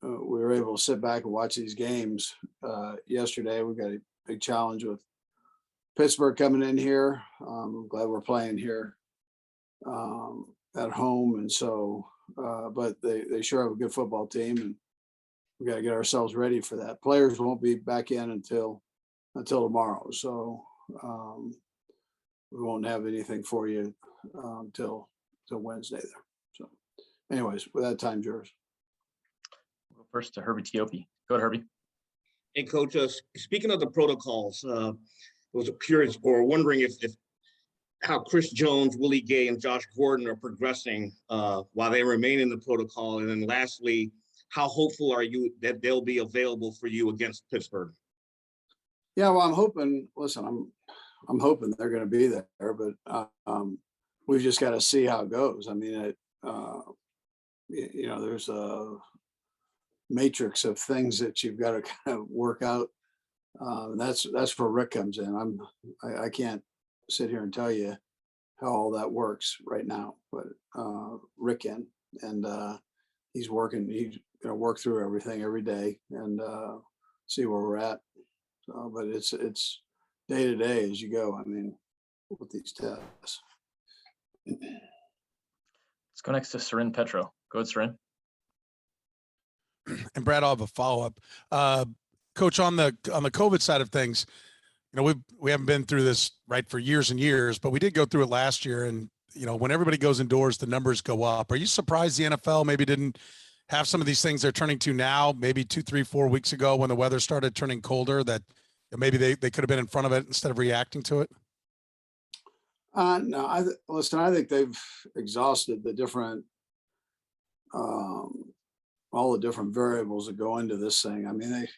we were able to sit back and watch these games yesterday. We got a big challenge with Pittsburgh coming in here. I'm glad we're playing here at home, and so but they sure have a good football team, and we got to get ourselves ready for that. Players won't be back in until tomorrow, so we won't have anything for you till Wednesday there. So anyways, with that, time's yours. We'll go first to Herbie Teope. Go ahead, Herbie. Hey, Coach, speaking of the protocols, I was curious or wondering if how Chris Jones, Willie Gay, and Josh Gordon are progressing while they remain in the protocol. And then lastly, how hopeful are you that they'll be available for you against Pittsburgh? Yeah, well, I'm hoping. Listen, I'm hoping they're going to be there, but we've just got to see how it goes. I mean, there's a matrix of things that you've got to kind of work out. That's where Rick comes in. I can't sit here and tell you how all that works right now, but Rick in, and he's working. He's going to work through everything every day and see where we're at. So, but it's day to day as you go. I mean, with these tests. Let's go next to Seren Petro. Go ahead, Seren. And Brad, I'll have a follow-up. Coach, on the COVID side of things, we haven't been through this right for years and years, but we did go through it last year. And, when everybody goes indoors, the numbers go up. Are you surprised the NFL maybe didn't have some of these things they're turning to now, maybe 2, 3, 4 weeks ago when the weather started turning colder, that maybe they could have been in front of it instead of reacting to it? No, I think they've exhausted the different, all the different variables that go into this thing. I mean,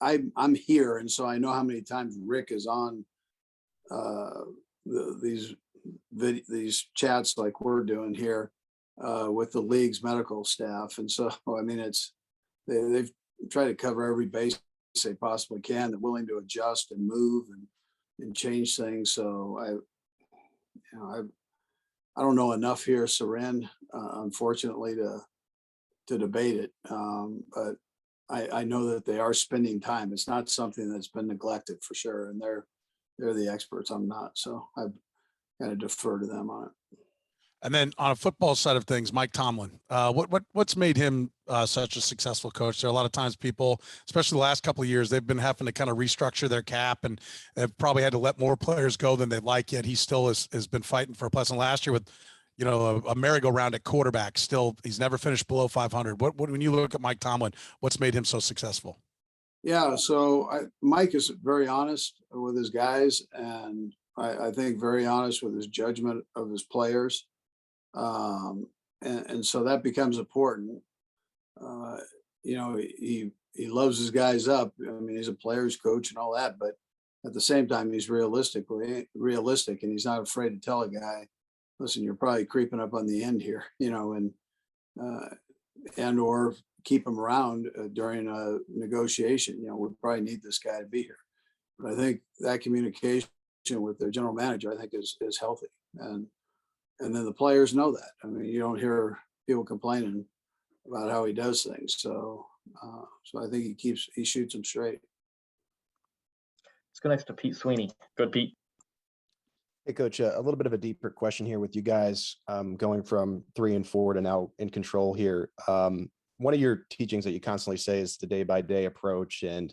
I'm here, and so I know how many times Rick is on these chats like we're doing here with the league's medical staff, and so I mean they've tried to cover every base they possibly can. They're willing to adjust and move and change things. So I don't know enough here, Seren, unfortunately, to debate it, but I know that they are spending time. It's not something that's been neglected for sure, and they're the experts. I'm not, so I've got to defer to them on it. And then on a football side of things, Mike Tomlin, what's made him such a successful coach? There are a lot of times people, especially the last couple of years, they've been having to kind of restructure their cap, and they've probably had to let more players go than they'd like. Yet he still has been fighting for a place. And last year with, a merry-go-round at quarterback, still he's never finished below 500. What when you look at Mike Tomlin, what's made him so successful? Yeah, so Mike is very honest with his guys, and I think very honest with his judgment of his players. And so that becomes important. He loves his guys up. I mean, he's a player's coach and all that, but at the same time, he's realistic, and he's not afraid to tell a guy, listen, you're probably creeping up on the end here, and or keep him around during a negotiation. We probably need this guy to be here. But I think that communication with their general manager, I think is healthy. And then the players know that. I mean, you don't hear people complaining about how he does things. So I think he shoots them straight. Let's go next to Pete Sweeney. Good, Pete. Hey, Coach, a little bit of a deeper question here with you guys going from 3 and 4 to now in control here. One of your teachings that you constantly say is the day-by-day approach and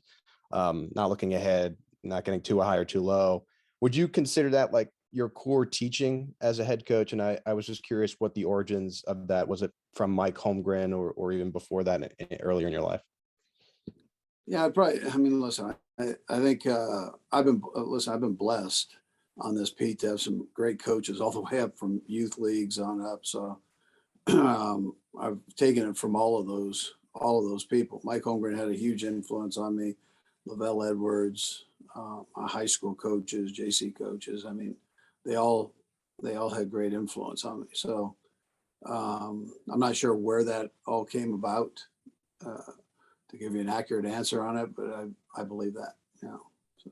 not looking ahead, not getting too high or too low. Would you consider that like your core teaching as a head coach? And I was just curious what the origins of that was. It from Mike Holmgren or even before that earlier in your life? Yeah, I mean, listen, I think I've been blessed on this, Pete, to have some great coaches all the way up from youth leagues on up. So I've taken it from all of those people. Mike Holmgren had a huge influence on me. Lavelle Edwards, my high school coaches, JC coaches. I mean, they all had great influence on me. So I'm not sure where that all came about to give you an accurate answer on it, but I believe that. Yeah. So.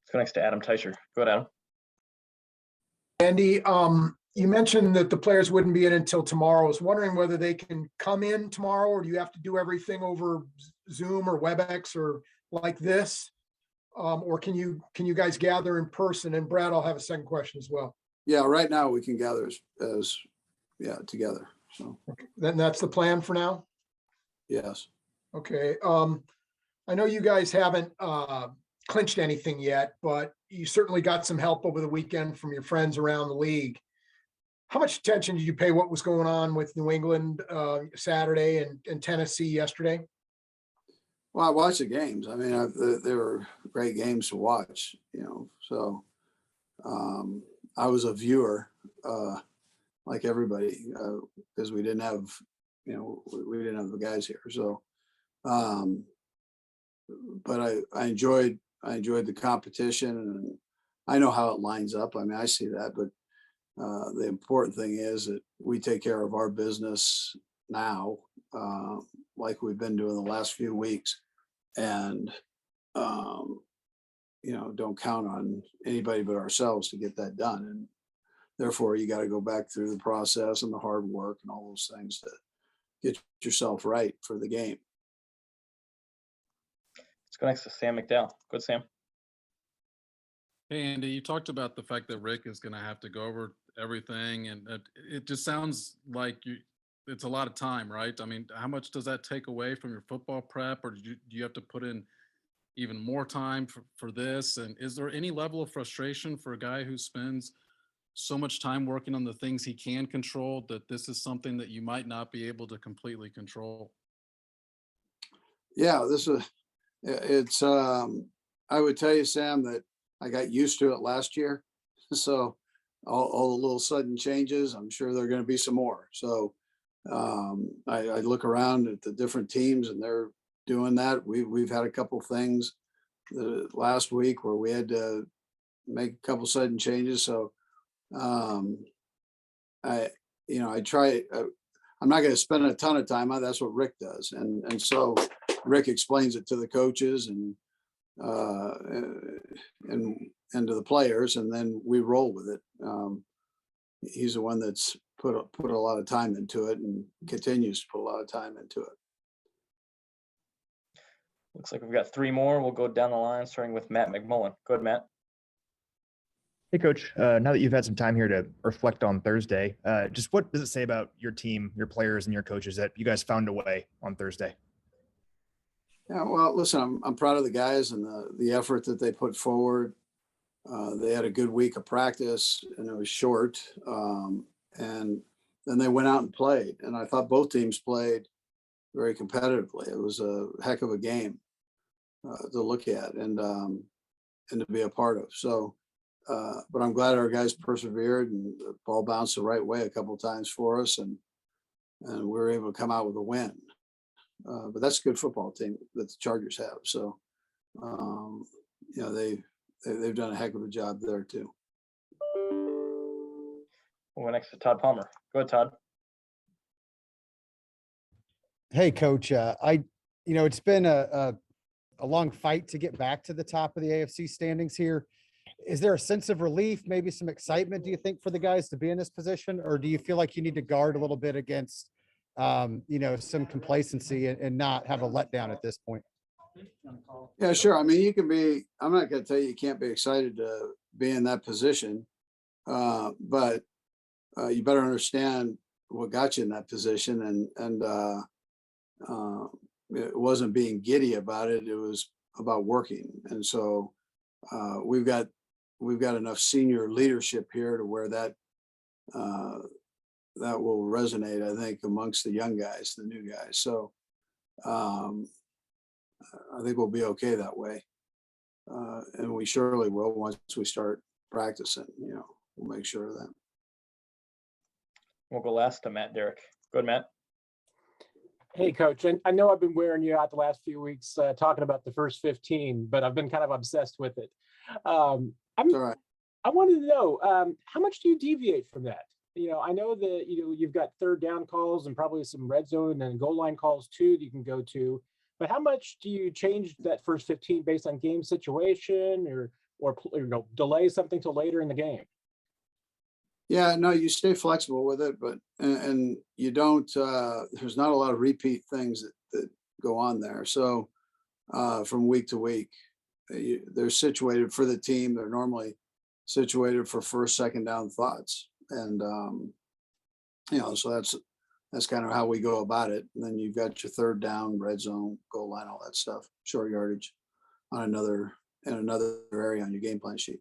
Let's go next to Adam Teicher. Go ahead, Adam. Andy, You mentioned that the players wouldn't be in until tomorrow. I was wondering whether they can come in tomorrow, or do you have to do everything over Zoom or WebEx or like this? Or can you guys gather in person? And Brad, I'll have a second question as well. Yeah, right now we can gather as together. So Then that's the plan for now? yes. Okay. I know you guys haven't clinched anything yet, but you certainly got some help over the weekend from your friends around the league. How much attention did you pay what was going on with New England Saturday and Tennessee yesterday? Well, I watched the games. I mean, they were great games to watch, so I was a viewer like everybody because we didn't have, we didn't have the guys here. So, but I enjoyed the competition, and I know how it lines up. I mean, I see that, but the important thing is that we take care of our business now, like we've been doing the last few weeks, and don't count on anybody but ourselves to get that done. And therefore, you got to go back through the process and the hard work and all those things to get yourself right for the game. Let's go next to Sam McDowell. Good, Sam. Hey, Andy, you talked about the fact that Rick is going to have to go over everything, and it just sounds like it's a lot of time, right? I mean, how much does that take away from your football prep, or do you have to put in even more time for this? And is there any level of frustration for a guy who spends so much time working on the things he can control that this is something that you might not be able to completely control? Yeah, it's I would tell you, Sam, that I got used to it last year. So all the little sudden changes, I'm sure there are going to be some more. So I look around at the different teams and they're doing that. We've had a couple things last week where we had to make a couple sudden changes. So I try. I'm not going to spend a ton of time on. That's what Rick does, and so Rick explains it to the coaches and to the players, and then we roll with it. He's the one that's put a lot of time into it and continues to put a lot of time into it. Looks like we've got three more. We'll go down the line, starting with Matt McMullen. Go ahead, Matt. Hey, Coach. Now that you've had some time here to reflect on Thursday, just what does it say about your team, your players, and your coaches that you guys found a way on Thursday? Yeah, well, listen, I'm proud of the guys and the effort that they put forward. They had a good week of practice, and it was short. And then they went out and played, and I thought both teams played very competitively. It was a heck of a game to look at and to be a part of. So, but I'm glad our guys persevered, and the ball bounced the right way a couple of times for us, and we were able to come out with a win. But that's a good football team that the Chargers have. So, they've done a heck of a job there too. We'll go next to Todd Palmer. Go ahead, Todd. Hey, Coach. It's been a long fight to get back to the top of the AFC standings here. Is there a sense of relief, maybe some excitement, do you think, for the guys to be in this position? Or do you feel like you need to guard a little bit against, some complacency and not have a letdown at this point? Yeah, sure. I mean, I'm not going to tell you can't be excited to be in that position, but you better understand what got you in that position, and it wasn't being giddy about it. It was about working. And so we've got enough senior leadership here to where that will resonate, I think, amongst the young guys, the new guys. So I think we'll be okay that way. And we surely will once we start practicing, we'll make sure of that. We'll go last to Matt Derrick. Go ahead, Matt. Hey, Coach, and I know I've been wearing you out the last few weeks talking about the first 15, but I've been kind of obsessed with it. All right. I wanted to know, how much do you deviate from that? I know that, you've got third down calls and probably some red zone and goal line calls too that you can go to, but how much do you change that first 15 based on game situation or delay something till later in the game? Yeah, no, you stay flexible with it, but and you don't. There's not a lot of repeat things that go on there. So from week to week, they're situated for the team. They're normally situated for first, second down thoughts, and so that's kind of how we go about it. And then you've got your third down, red zone, goal line, all that stuff, short yardage on another area on your game plan sheet.